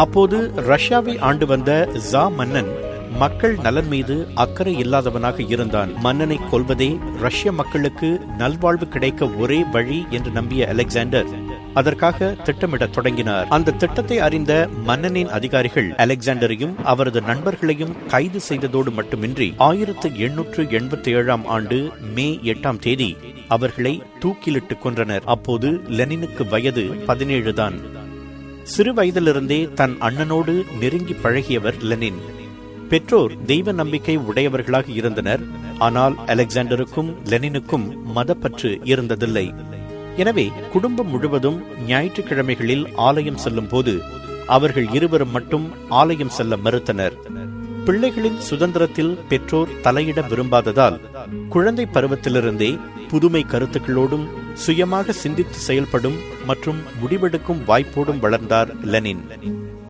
அப்போது ரஷ்யாவை ஆண்டு வந்த ஜா மன்னன் மக்கள் நலன் மீது அக்கறை இல்லாதவனாக இருந்தான். மன்னனை கொல்வதே ரஷ்ய மக்களுக்கு நல்வாழ்வு கிடைக்க ஒரே வழி என்று நம்பிய அலெக்சாண்டர் அதற்காக திட்டமிடத் தொடங்கினார். அந்த திட்டத்தை அறிந்த மன்னனின் அதிகாரிகள் அலெக்சாண்டரையும் அவரது நண்பர்களையும் கைது செய்ததோடு மட்டுமின்றி 1887 ஆண்டு மே 8 அவர்களை தூக்கிலிட்டு கொன்றனர். அப்போது லெனினுக்கு வயது 17 தான். சிறு வயதிலிருந்தே தன் அண்ணனோடு நெருங்கி பழகியவர் லெனின். பெற்றோர் தெய்வ நம்பிக்கை உடையவர்களாக இருந்தனர். ஆனால் அலெக்சாண்டருக்கும் லெனினுக்கும் மதப்பற்று இருந்ததில்லை. எனவே குடும்பம் முழுவதும் ஞாயிற்றுக்கிழமைகளில் ஆலயம் செல்லும் போது அவர்கள் இருவரும் மட்டும் ஆலயம் செல்ல மறுத்தனர். பிள்ளைகளின் சுதந்திரத்தில் பெற்றோர் தலையிட விரும்பாததால் குழந்தை பருவத்திலிருந்தே புதுமை கருத்துக்களோடும் சுயமாக சிந்தித்து செயல்படும் மற்றும் முடிவெடுக்கும் வாய்ப்போடும் வளர்ந்தார் லெனின்.